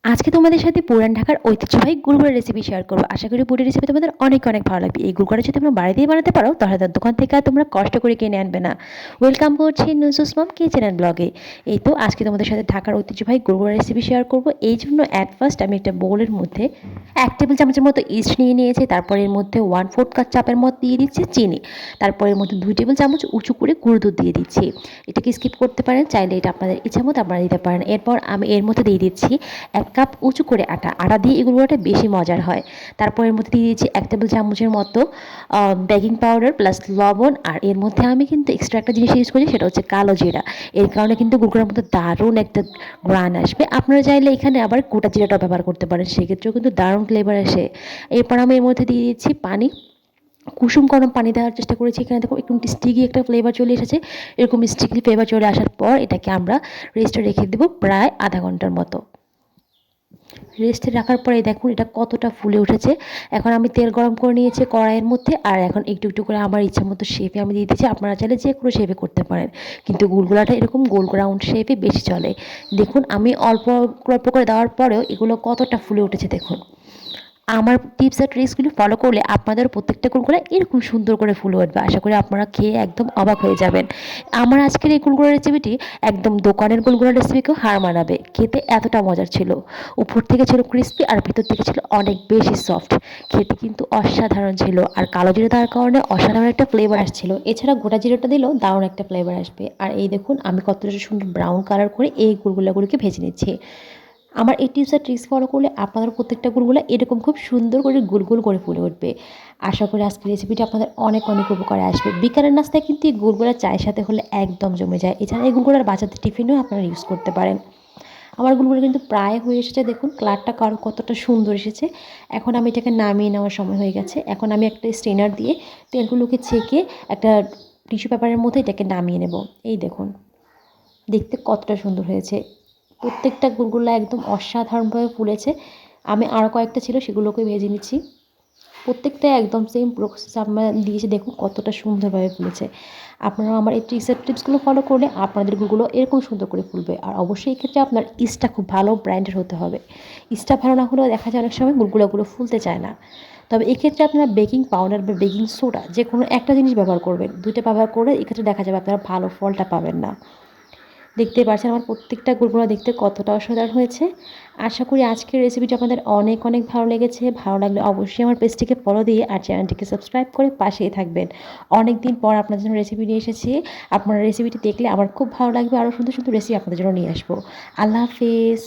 আজকে তোমাদের সাথে পুরান ঢাকার ঐতিহ্যবাহী গুড়গুড়ের রেসিপি শেয়ার করবো। আশা করি পুরো রেসিপি তোমাদের অনেক অনেক ভালো লাগবে। এই গুড়গুড়া যদি তোমরা বাড়িতেই বানাতে পারো তাহলে তার দোকান থেকে আর তোমরা কষ্ট করে কিনে আনবে না। ওয়েলকাম করছি নুসুস মম কিচেন অ্যান্ড ব্লগে। এই তো আজকে তোমাদের সাথে ঢাকার ঐতিহ্যবাহী গুড়গুড়ার রেসিপি শেয়ার করবো। এই জন্য অ্যাট ফার্স্ট আমি একটা বোলের মধ্যে 1 টেবিল চামচের মতো ইস্ট নিয়ে নিয়েছি। তারপর এর মধ্যে 1/4 কাপ চাপের মতো দিয়ে দিচ্ছি চিনি। তারপর এর মধ্যে 2 টেবিল চামচ উঁচু করে গুঁড়ো দুধ দিয়ে দিচ্ছি। এটাকে স্কিপ করতে পারেন, চাইলে এটা আপনাদের ইচ্ছা মতো আপনারা দিতে পারেন। এরপর আমি এর মধ্যে দিয়ে দিচ্ছি 1 কাপ উঁচু করে আটা দিয়ে এই গুঁড়োটা বেশি মজার হয়। তারপর এর মধ্যে দিয়ে দিচ্ছি 1 টেবিল চামচের মতো বেকিং পাউডার প্লাস লবণ। আর এর মধ্যে আমি কিন্তু এক্সট্রা একটা জিনিস ইউজ করি, সেটা হচ্ছে কালো জিরা। এর কারণে কিন্তু গুঁড়োর মধ্যে দারুণ একটা গ্রান আসবে। আপনারা চাইলে এখানে আবার গোটা জিরাটা ব্যবহার করতে পারেন, সেক্ষেত্রেও কিন্তু দারুণ ফ্লেভার আসে। এরপর আমি এর মধ্যে দিয়ে দিচ্ছি পানি। কুসুম গরম পানি দেওয়ার চেষ্টা করেছি। এখানে দেখো একটু স্টিকি একটা ফ্লেভার চলে এসেছে। এরকম স্টিকি ফ্লেভার চলে আসার পর এটাকে আমরা রেস্টে রেখে দেবো প্রায় আধা ঘন্টার মতো। রেস্টে রাখার পরে দেখুন এটা কতটা ফুলে উঠেছে। এখন আমি তেল গরম করে নিয়েছি কড়াইয়ের মধ্যে, আর এখন একটু একটু করে আমার ইচ্ছা মতো শেপে আমি দিয়ে দিচ্ছি। আপনারা চাইলে যে কোনো শেপে করতে পারেন, কিন্তু গুলগুলাটা এরকম গোল রাউন্ড শেপে বেশি চলে। দেখুন আমি অল্প অল্প করে দেওয়ার পরেও এগুলো কতটা ফুলে উঠেছে দেখুন। আমার টিপস আর ট্রিক্সগুলি ফলো করলে আপনাদের প্রত্যেকটা গুলগুলা এরকম সুন্দর করে ফুলে উঠবে। আশা করি আপনারা খেয়ে একদম অবাক হয়ে যাবেন। আমার আজকের এই গুলগুলা রেসিপিটি একদম দোকানের গুলগুলা রেসিপিকেও হার মানাবে। খেতে এতটা মজার ছিল, উপর থেকে ছিল ক্রিস্পি আর ভিতর থেকে ছিল অনেক বেশি সফট। খেতে কিন্তু অসাধারণ ছিল, আর কালো জিরা দেওয়ার কারণে অসাধারণ একটা ফ্লেভার আসছিল। এছাড়া গোটা জিরাটা দিলেও দারুণ একটা ফ্লেভার আসবে। আর এই দেখুন আমি কতটা সুন্দর ব্রাউন কালার করে এই গুলগুলাগুলিকে ভেজে নিচ্ছি। আমার এই টিপস আর ট্রিক্স ফলো করলে আপনাদের প্রত্যেকটা গুলগুলা এরকম খুব সুন্দর করে গোল গোল করে ফুলে উঠবে। আশা করি আজকের রেসিপিটা আপনাদের অনেক অনেক উপকারে আসবে। বিকালের নাস্তায় কিন্তু এই গুলগুলা চায়ের সাথে হলে একদম জমে যায়। এছাড়া এই গুলগুলার বাচ্চাদের টিফিনেও আপনারা ইউজ করতে পারেন। আমার গুলগুলো কিন্তু প্রায় হয়ে এসেছে, দেখুন কালারটা কারো কতটা সুন্দর এসেছে। এখন আমি এটাকে নামিয়ে নেওয়ার সময় হয়ে গেছে। এখন আমি একটা স্ট্রেনার দিয়ে তেলগুলোকে ছেঁকে একটা টিস্যু পেপারের মধ্যে এটাকে নামিয়ে নেব। এই দেখুন দেখতে কতটা সুন্দর হয়েছে। প্রত্যেকটা গুলগুলা একদম অসাধারণভাবে ফুলেছে। আমি আরও কয়েকটা ছিল সেগুলোকে ভেজে নিচ্ছি। প্রত্যেকটা একদম সেম প্রসেস আমরা দিয়েছি, দেখুন কতটা সুন্দরভাবে ফুলেছে। আপনারা আমার এই টিপসগুলো ফলো করলে আপনাদের গুলগুলো এরকম সুন্দর করে ফুলবে। আর অবশ্যই এক্ষেত্রে আপনার ইস্টটা খুব ভালো ব্র্যান্ডের হতে হবে। ইস্টটা ভালো না হলেও দেখা যায় অনেক সময় গুলগুলোগুলো ফুলতে চায় না। তবে এক্ষেত্রে আপনারা বেকিং পাউডার বা বেকিং সোডা যে কোনো একটা জিনিস ব্যবহার করবেন। দুইটা ব্যবহার করলে এক্ষেত্রে দেখা যাবে আপনারা ভালো ফলটা পাবেন না। দেখতেই পাচ্ছেন আমার প্রত্যেকটা গুলগুলা দেখতে কতটা অসাধারণ হয়েছে। আশা করি আজকের রেসিপিটা আপনাদের অনেক অনেক ভালো লেগেছে। ভালো লাগলে অবশ্যই আমার পেজটিকে ফলো দিয়ে আর চ্যানেলটিকে সাবস্ক্রাইব করে পাশেই থাকবেন। অনেক দিন পর আপনাদের জন্য রেসিপি নিয়ে এসেছি। আপনারা রেসিপিটি দেখলে আমার খুব ভালো লাগবে, আরও সুন্দর সুন্দর রেসিপি আপনাদের জন্য নিয়ে আসবো। আল্লাহ হাফেজ।